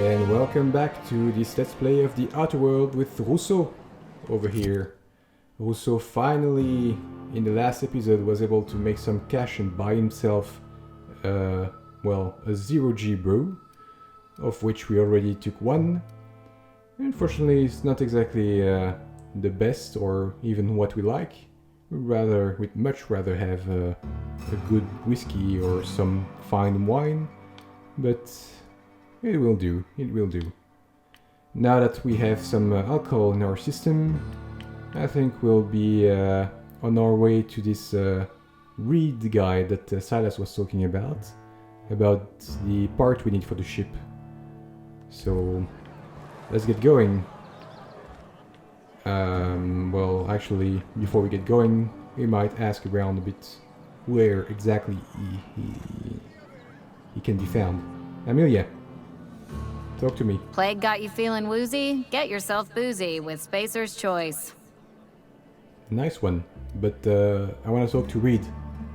And welcome back to this Let's Play of the Outer World with Rousseau over here. Rousseau finally, in the last episode, was able to make some cash and buy himself, a 0G brew, of which we already took one. Unfortunately, it's not exactly the best or even what we like. We'd much rather have a good whiskey or some fine wine, but it will do, it will do. Now that we have some alcohol in our system, I think we'll be on our way to this reed guide that Silas was talking about the part we need for the ship. So, let's get going. Actually, before we get going, we might ask around a bit where exactly he can be found. Amelia, talk to me. Plague got you feeling woozy? Get yourself boozy with Spacer's Choice. Nice one, but I want to talk to Reed.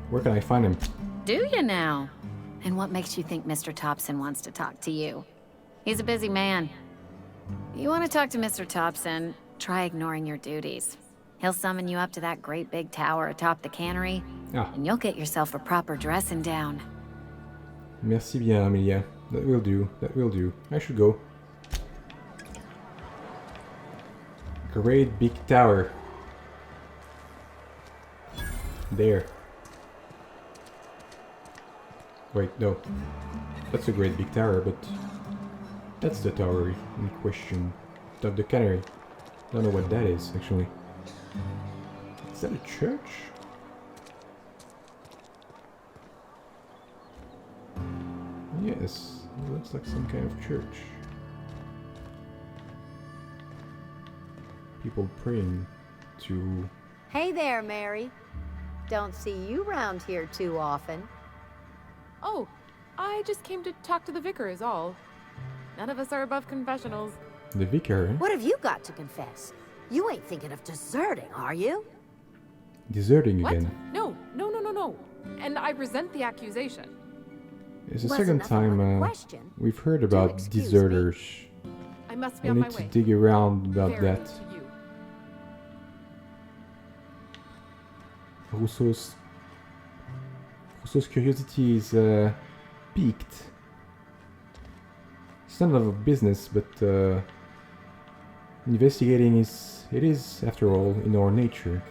Where can I find him? Do you now? And what makes you think Mr. Thompson wants to talk to you? He's a busy man. You want to talk to Mr. Thompson, try ignoring your duties. He'll summon you up to that great big tower atop the cannery, and you'll get yourself a proper dressing down. Merci bien, Amelia. That will do, that will do. I should go. Great big tower. There. Wait, no. That's a great big tower, but that's the tower in question. Of the cannery. Don't know what that is, actually. Is that a church? Yes, it looks like some kind of church. People praying to... Hey there, Mary. Don't see you round here too often. Oh, I just came to talk to the vicar is all. None of us are above confessionals. The vicar, eh? What have you got to confess? You ain't thinking of deserting, are you? Deserting What? again. No. And I resent the accusation. It's the Wasn't second nothing but a time question. we've heard about excuse me. deserters. I must be I on my need to way. dig around about Very that. to you. Rousseau's curiosity is piqued. It's none of our business, but investigating is, after all, in our nature.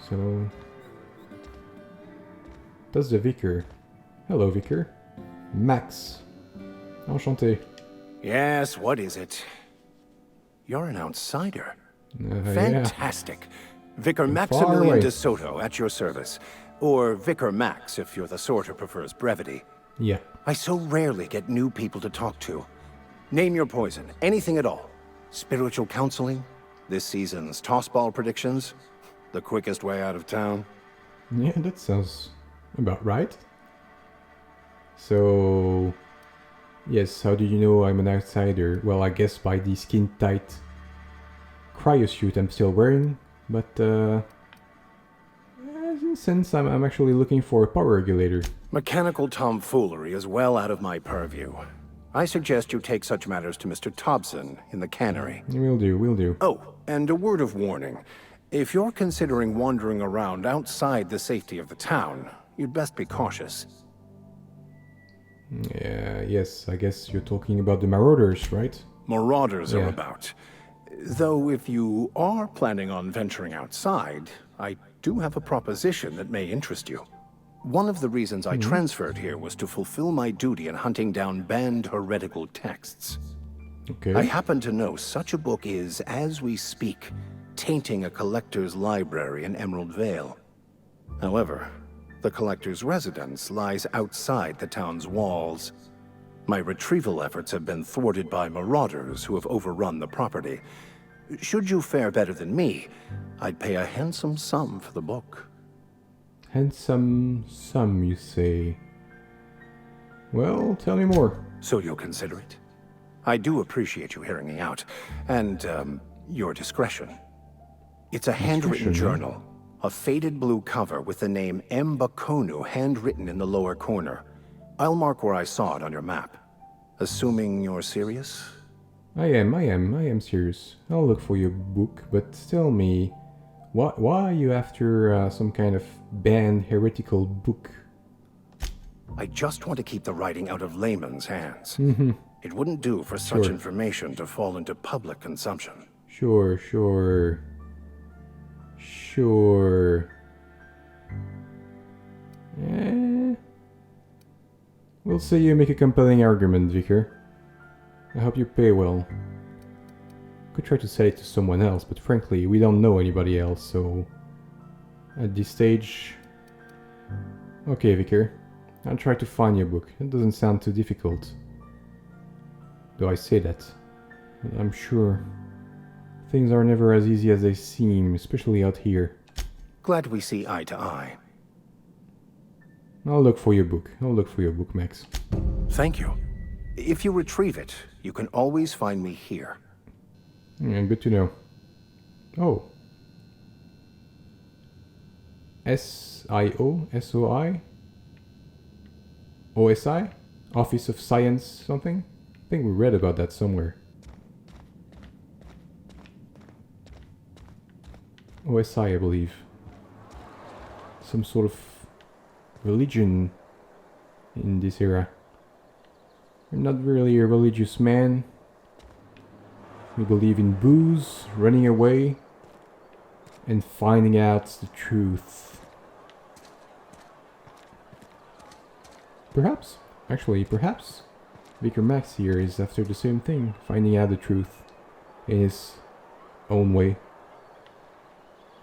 So, that's the vicar. Hello, vicar. Max. Enchanté. Yes, what is it? You're an outsider. Yeah. Fantastic. Vicar From far Maximilian away. de Soto at your service. Or Vicar Max if you're the sort who prefers brevity. Yeah. I so rarely get new people to talk to. Name your poison, anything at all. Spiritual counseling? This season's tossball predictions? The quickest way out of town? Yeah, that sounds about right. So, yes, how do you know I'm an outsider? Well, I guess by the skin-tight cryosuit I'm still wearing, but since I'm actually looking for a power regulator. Mechanical tomfoolery is well out of my purview. I suggest you take such matters to Mr. Thompson in the cannery. Will do. Oh, and a word of warning. If you're considering wandering around outside the safety of the town, you'd best be cautious. Yeah, yes, I guess you're talking about the marauders, right? Marauders Yeah. are about. Though if you are planning on venturing outside, I do have a proposition that may interest you. One of the reasons I transferred here was to fulfill my duty in hunting down banned heretical texts. Okay. I happen to know such a book is, as we speak, tainting a collector's library in Emerald Vale. However, the collector's residence lies outside the town's walls. My retrieval efforts have been thwarted by marauders who have overrun the property. Should you fare better than me, I'd pay a handsome sum for the book. Handsome sum, you say? Well, tell me more. So you'll consider it? I do appreciate you hearing me out, and your discretion. It's a handwritten journal, a faded blue cover with the name M. Bakonu handwritten in the lower corner. I'll mark where I saw it on your map. Assuming you're serious? I am serious. I'll look for your book, but tell me, why are you after some kind of banned heretical book? I just want to keep the writing out of layman's hands. Mm-hmm. It wouldn't do for such Sure. information to fall into public consumption. Sure. We'll say you make a compelling argument, Vicar. I hope you pay well. Could try to sell it to someone else, but frankly, we don't know anybody else, so... At this stage... Okay, Vicar. I'll try to find your book. It doesn't sound too difficult. Though I say that. I'm sure... Things are never as easy as they seem, especially out here. Glad we see eye to eye. I'll look for your book. Max. Thank you. If you retrieve it, you can always find me here. Yeah, good to know. Oh. SIO? SOI? OSI? Office of Science something? I think we read about that somewhere. OSI, I believe. Some sort of religion in this era. I'm not really a religious man. We believe in booze, running away, and finding out the truth. Perhaps, Vicar Max here is after the same thing, finding out the truth in his own way.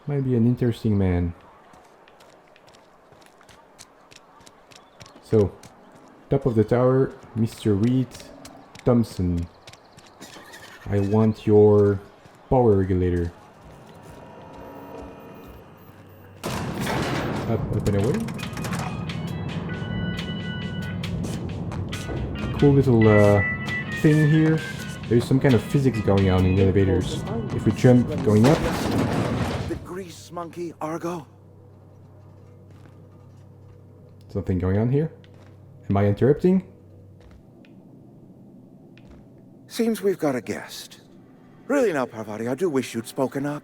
Might be an interesting man. So, top of the tower, Mr. Reed Thompson. I want your power regulator. Up and away. Cool little thing here. There's some kind of physics going on in the elevators. If we jump going up. The grease monkey, Argo. Something going on here. Am I interrupting? Seems we've got a guest. Really now, Parvati, I do wish you'd spoken up.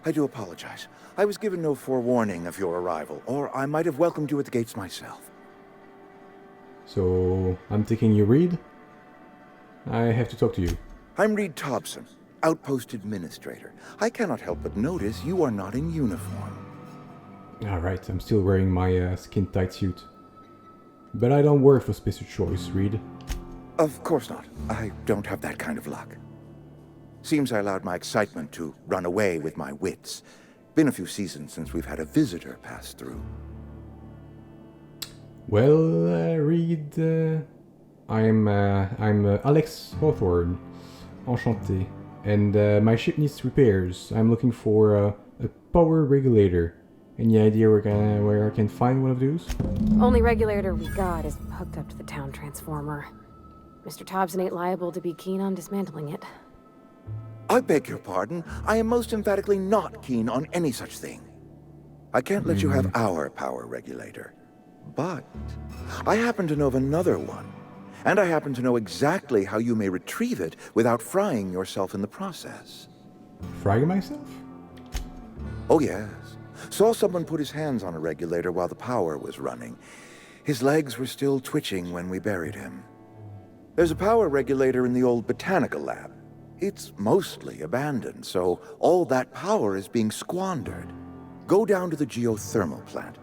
I do apologize. I was given no forewarning of your arrival, or I might have welcomed you at the gates myself. So, I'm taking you Reed? I have to talk to you. I'm Reed Thompson, Outpost Administrator. I cannot help but notice you are not in uniform. Alright, I'm still wearing my skin-tight suit. But I don't work for Special Choice, Reed. Of course not. I don't have that kind of luck. Seems I allowed my excitement to run away with my wits. Been a few seasons since we've had a visitor pass through. Well, Reed, I'm Alex Hawthorne. Enchanté. And my ship needs repairs. I'm looking for a power regulator. Any idea where I can find one of those? Only regulator we got is hooked up to the town transformer. Mr. Thompson ain't liable to be keen on dismantling it. I beg your pardon. I am most emphatically not keen on any such thing. I can't let you have our power regulator. But I happen to know of another one. And I happen to know exactly how you may retrieve it without frying yourself in the process. Frying myself? Oh yes. Saw someone put his hands on a regulator while the power was running. His legs were still twitching when we buried him. There's a power regulator in the old botanical lab. It's mostly abandoned, so all that power is being squandered. Go down to the geothermal plant.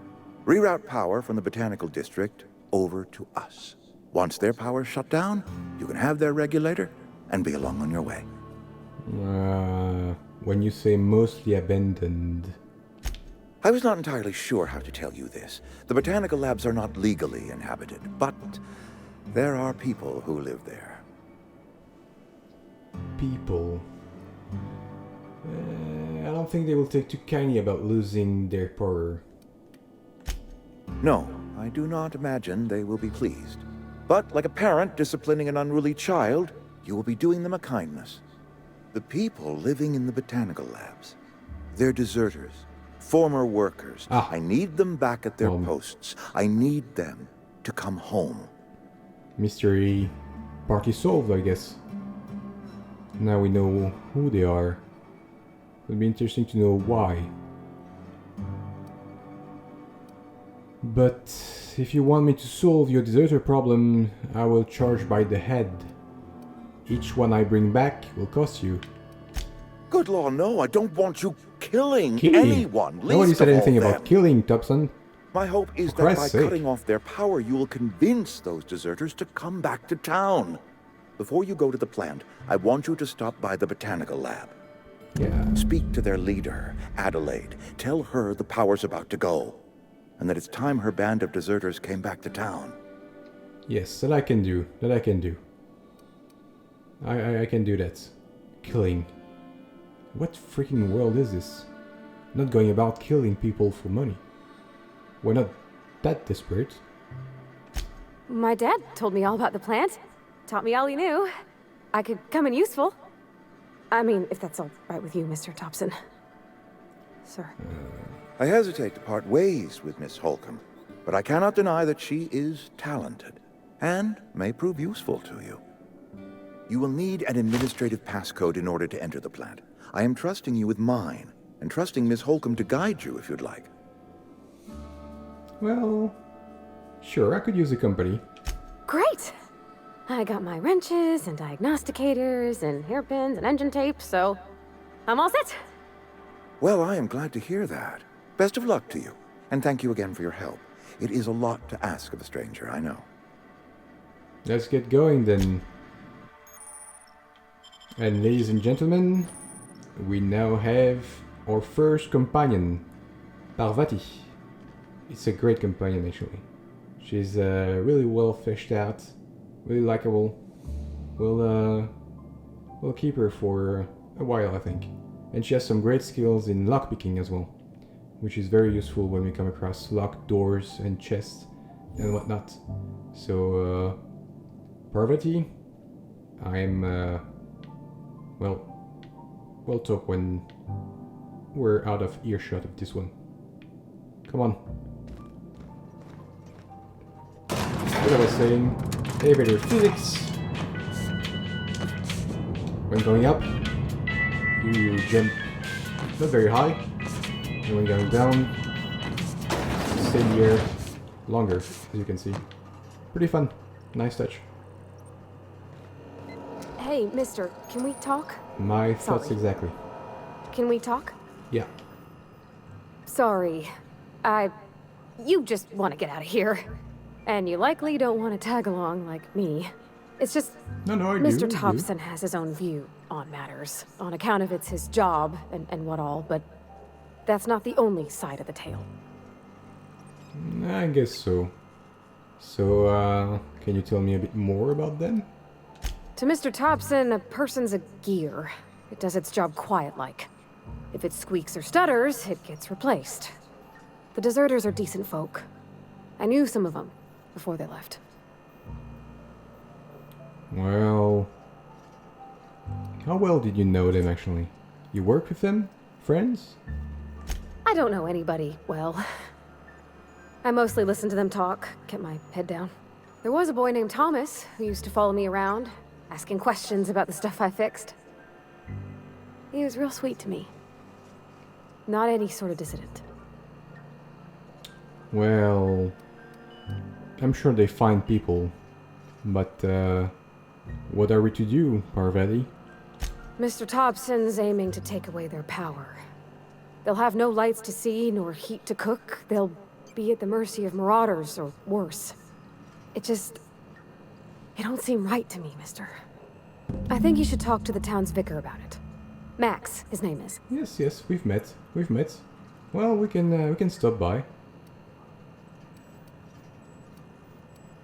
Reroute power from the botanical district over to us. Once their power's shut down, you can have their regulator and be along on your way. When you say mostly abandoned... I was not entirely sure how to tell you this. The botanical labs are not legally inhabited, but there are people who live there. People... I don't think they will take too kindly about losing their power. No, I do not imagine they will be pleased. But like a parent disciplining an unruly child, you will be doing them a kindness. The people living in the botanical labs, they're deserters, former workers. I need them back at their posts. I need them to come home. Mystery party solved, I guess. Now we know who they are. It'll be interesting to know why. But if you want me to solve your deserter problem, I will charge by the head. Each one I bring back will cost you. Good law, no, I don't want you killing Killing? anyone. Nobody least said of all anything them. about killing, Thompson. My hope is For that by Christ's sake. cutting off their power, you will convince those deserters to come back to town. Before you go to the plant, I want you to stop by the botanical lab. Yeah. Speak to their leader, Adelaide. Tell her the power's about to go, and that it's time her band of deserters came back to town. Yes, that I can do. That I can do. I can do that. Killing. What freaking world is this? Not going about killing people for money. We're not that desperate. My dad told me all about the plant. Taught me all he knew. I could come in useful. I mean, if that's all right with you, Mr. Thompson. Sir. I hesitate to part ways with Miss Holcomb, but I cannot deny that she is talented and may prove useful to you. You will need an administrative passcode in order to enter the plant. I am trusting you with mine, and trusting Miss Holcomb to guide you if you'd like. Well, sure, I could use a company. Great! I got my wrenches and diagnosticators and hairpins and engine tape, so I'm all set. Well, I am glad to hear that. Best of luck to you, and thank you again for your help. It is a lot to ask of a stranger, I know. Let's get going then. And ladies and gentlemen, we now have our first companion, Parvati. It's a great companion actually. She's really well fleshed out, really likable. We'll keep her for a while, I think. And she has some great skills in lockpicking as well, which is very useful when we come across locked doors and chests and whatnot. So, Parvati, we'll talk when we're out of earshot of this one. Come on. What I was saying, elevator physics. When going up, you jump not very high, and when going down, you stay in the air longer, as you can see. Pretty fun. Nice touch. Hey, mister, can we talk? My thoughts Sorry. exactly. Can we talk? Yeah. Sorry. You just want to get out of here. And you likely don't want to tag along like me. It's just, No, I do. Mr. I do. Thompson has his own view on matters, on account of it's his job and what all, but that's not the only side of the tale. I guess so. So, can you tell me a bit more about them? To Mr. Thompson, a person's a gear. It does its job quiet-like. If it squeaks or stutters, it gets replaced. The deserters are decent folk. I knew some of them before they left. Well, how well did you know them actually? You work with them? Friends? I don't know anybody well. I mostly listen to them talk, kept my head down. There was a boy named Thomas who used to follow me around, asking questions about the stuff I fixed. He was real sweet to me. Not any sort of dissident. Well, I'm sure they find people, but what are we to do, Parvati? Mr. Thompson's aiming to take away their power. They'll have no lights to see, nor heat to cook. They'll be at the mercy of marauders, or worse. It don't seem right to me, mister. I think you should talk to the town's vicar about it. Max, his name is. Yes, we've met. Well, we can stop by.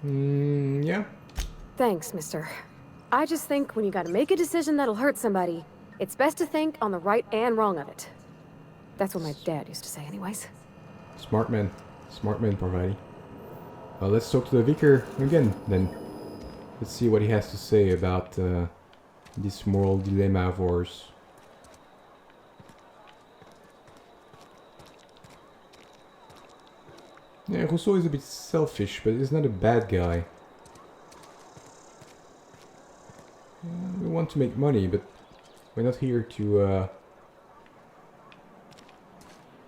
Yeah. Thanks, mister. I just think when you gotta make a decision that'll hurt somebody, it's best to think on the right and wrong of it. That's what my dad used to say anyways. Smart man, Parvati. Let's talk to the vicar again, then. Let's see what he has to say about this moral dilemma of ours. Yeah, Rousseau is a bit selfish, but he's not a bad guy. want to make money, but we're not here to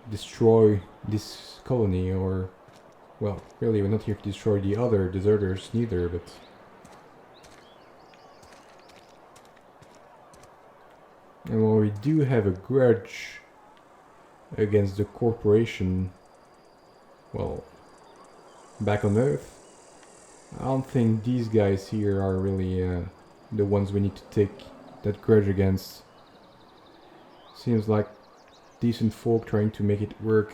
destroy this colony, or... Well, really, we're not here to destroy the other deserters neither, but... And while we do have a grudge against the corporation, well, back on Earth, I don't think these guys here are really the ones we need to take that grudge against. Seems like decent folk trying to make it work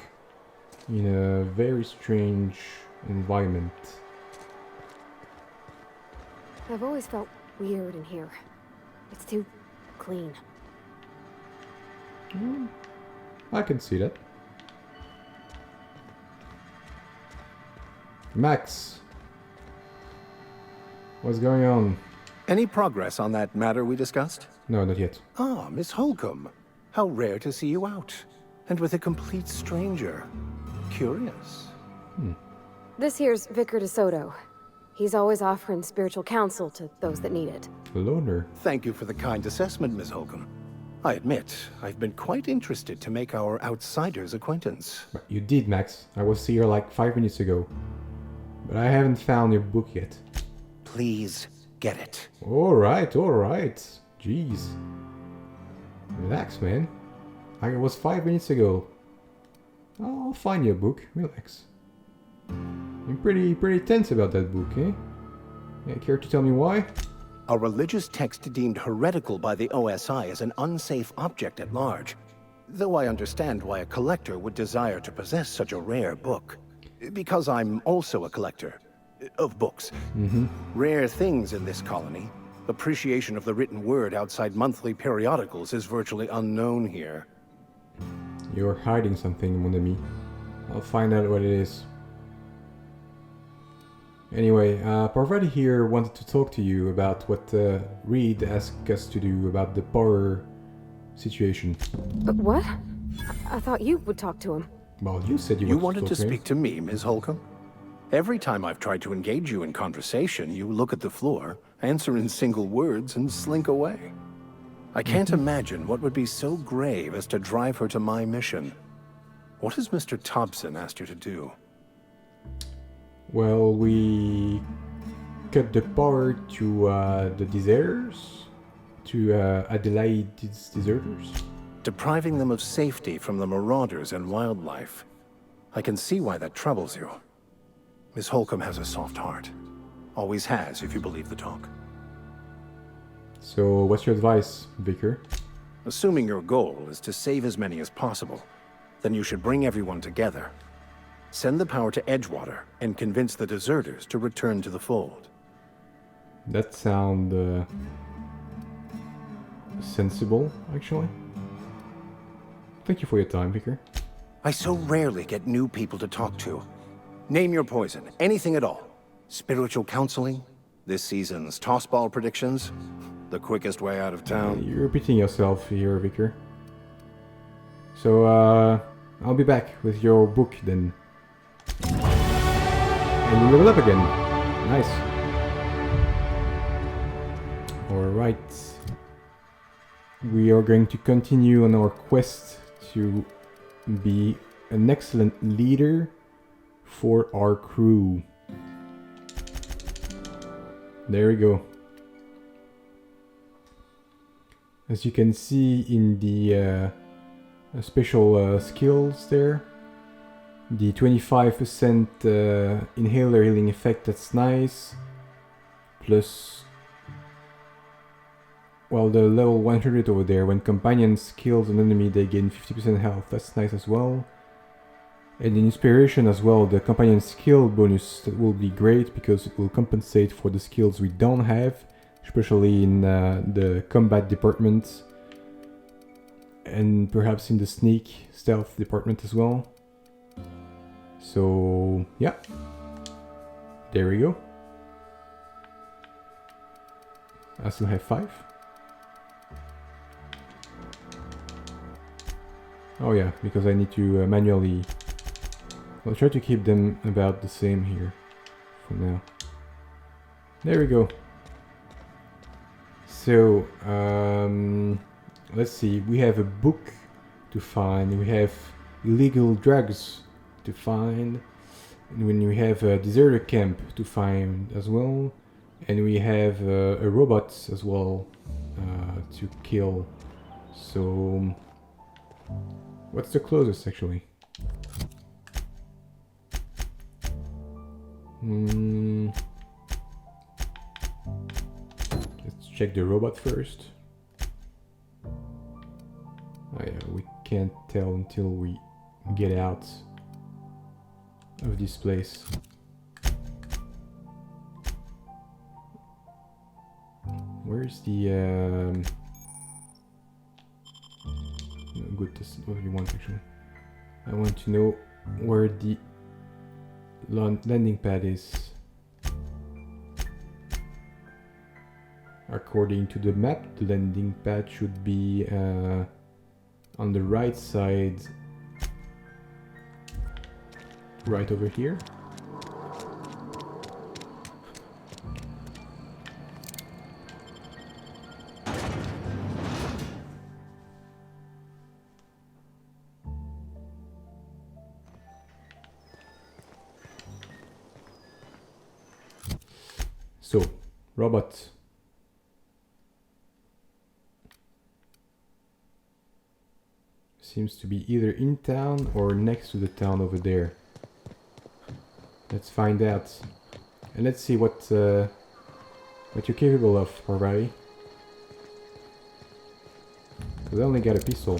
in a very strange environment. I've always felt weird in here. It's too clean. I can see that. Max, what's going on? Any progress on that matter we discussed? No, not yet. Ah, Miss Holcomb. How rare to see you out. And with a complete stranger. Curious. This here's Vicar de Soto. He's always offering spiritual counsel to those that need it. A loner. Thank you for the kind assessment, Miss Holcomb. I admit, I've been quite interested to make our outsider's acquaintance. But you did, Max. I was here like 5 minutes ago. But I haven't found your book yet. Please get it. Alright, alright. Jeez. Relax, man. It was 5 minutes ago. I'll find your book. Relax. You're pretty tense about that book, eh? Yeah, care to tell me why? A religious text deemed heretical by the OSI is an unsafe object at large. Though I understand why a collector would desire to possess such a rare book. Because I'm also a collector of books. Rare things in this colony. Appreciation of the written word outside monthly periodicals is virtually unknown here. You're hiding something, mon ami. I'll find out what it is. Anyway, Parvati here wanted to talk to you about what Reed asked us to do about the power situation. What? I thought you would talk to him. Well, you said you wanted to talk speak to me, Ms. Holcomb? Every time I've tried to engage you in conversation, you look at the floor, answer in single words, and slink away. I can't imagine what would be so grave as to drive her to my mission. What has Mr. Thompson asked you to do? Well, we cut the power to the deserters, to Adelaide's deserters. Depriving them of safety from the marauders and wildlife. I can see why that troubles you. Miss Holcomb has a soft heart. Always has, if you believe the talk. So, what's your advice, Vicar? Assuming your goal is to save as many as possible, then you should bring everyone together. Send the power to Edgewater and convince the deserters to return to the fold. That sounds sensible, actually. Thank you for your time, Vicar. I so rarely get new people to talk to. Name your poison, anything at all. Spiritual counseling, this season's tossball predictions, the quickest way out of town. You're repeating yourself here, Vicar. So, I'll be back with your book then. And you level up again. Nice. Alright. We are going to continue on our quest to be an excellent leader for our crew. There we go. As you can see in the special skills there, the 25% inhaler healing effect, that's nice. Plus, well, the level 100 over there, when companions kills an enemy they gain 50% health, that's nice as well. And in inspiration as well, the companion skill bonus, that will be great because it will compensate for the skills we don't have, especially in the combat department and perhaps in the sneak stealth department as well. So yeah, there we go. I still have 5. Oh yeah, because I need to manually... I'll try to keep them about the same here for now. There we go. So, let's see. We have a book to find. We have illegal drugs to find. And when we have a deserter camp to find as well. And we have a robot as well to kill. So, what's the closest actually? Let's check the robot first. Oh yeah, we can't tell until we get out of this place. Where's the no, good, this is what you want actually. I want to know where the landing pad is. According to the map, the landing pad should be on the right side, right over here. So, robot. Seems to be either in town or next to the town over there. Let's find out. And let's see what you're capable of, Parvati. Because I only got a pistol.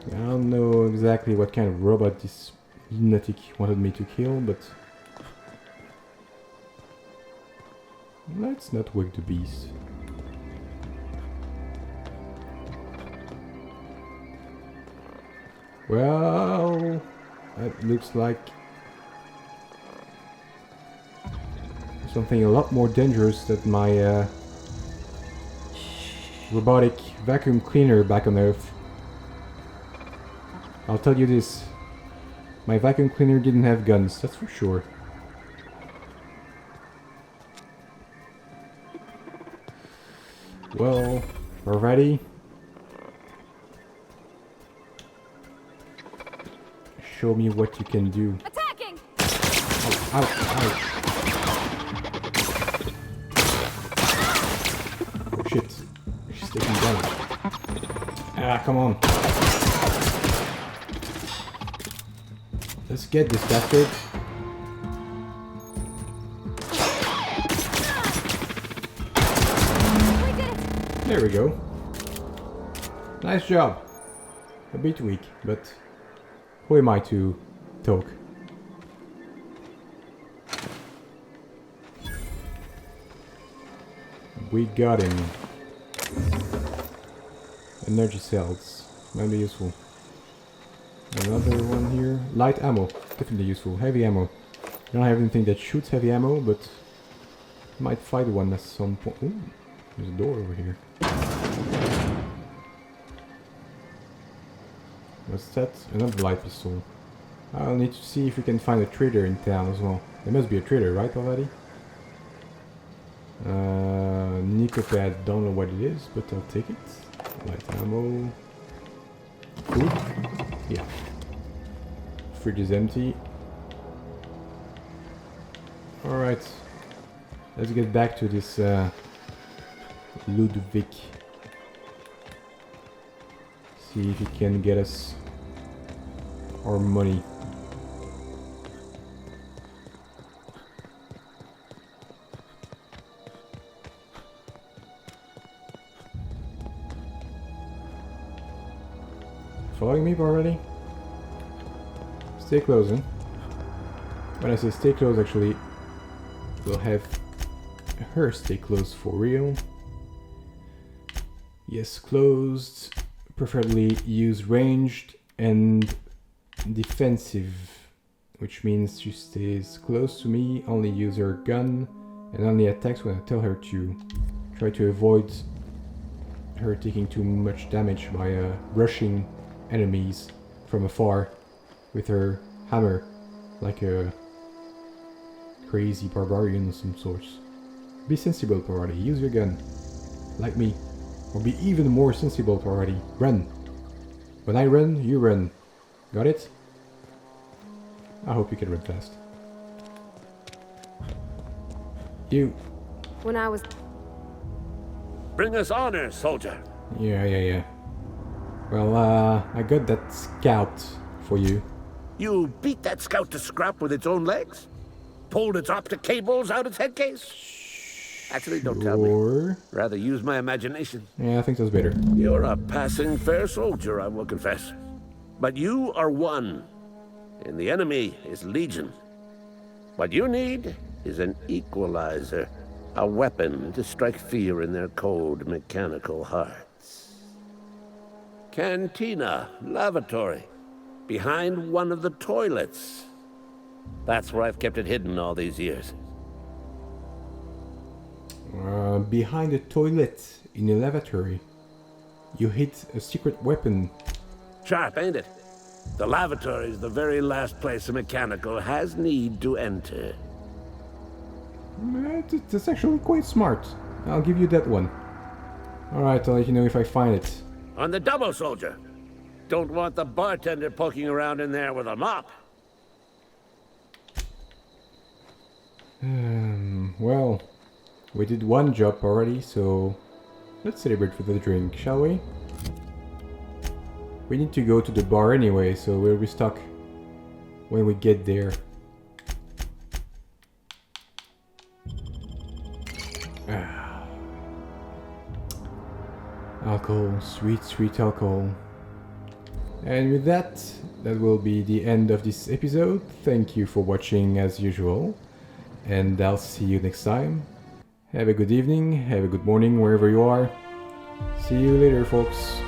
I don't know exactly what kind of robot this lunatic wanted me to kill, but let's not wake the beast. Well, that looks like something a lot more dangerous than my robotic vacuum cleaner back on Earth. I'll tell you this, my vacuum cleaner didn't have guns, that's for sure. Well, we're ready. Show me what you can do. Attacking! Ow, ow, ow. Oh shit. She's taking damage. Ah, come on. Let's get this bastard. There we go. Nice job. A bit weak, but who am I to talk? We got him. Energy cells. Might be useful. Another one here. Light ammo. Definitely useful. Heavy ammo. I don't have anything that shoots heavy ammo, but might find one at some point. Ooh, there's a door over here. What's that? Another light pistol. I'll need to see if we can find a trader in town as well. There must be a trader, right, already? Nicopad, don't know what it is, but I'll take it. Light ammo. Food? Yeah. Fridge is empty. Alright. Let's get back to this Ludwig. See if he can get us our money. Following me already? Stay close, huh? When I say stay close, actually, we'll have her stay close for real. Yes, closed. Preferably use ranged and defensive, which means she stays close to me, only use her gun, and only attacks when I tell her to. Try to avoid her taking too much damage by rushing enemies from afar with her hammer, like a crazy barbarian of some sorts. Be sensible, party. Use your gun. Like me. Or be even more sensible, party. Run. When I run, you run. Got it? I hope you can run fast. You. When I was... Bring us honor, soldier. Yeah. Well, I got that scout for you. You beat that scout to scrap with its own legs? Pulled its optic cables out its head case? Actually, don't tell me. Rather use my imagination. Yeah, I think that's better. You're a passing fair soldier, I will confess. But you are one, and the enemy is legion. What you need is an equalizer, a weapon to strike fear in their cold, mechanical hearts. Cantina, lavatory, behind one of the toilets. That's where I've kept it hidden all these years. Behind the toilet in the lavatory, you hid a secret weapon. Sharp, ain't it? The lavatory is the very last place a mechanical has need to enter. That's actually quite smart. I'll give you that one. Alright, I'll let you know if I find it. On the double, soldier. Don't want the bartender poking around in there with a mop. Well, we did one job already, so let's celebrate with a drink, shall we? We need to go to the bar anyway, so we'll restock when we get there. Alcohol, sweet alcohol. And with that will be the end of this episode. Thank you for watching as usual, and I'll see you next time. Have a good evening, have a good morning wherever you are. See you later, folks.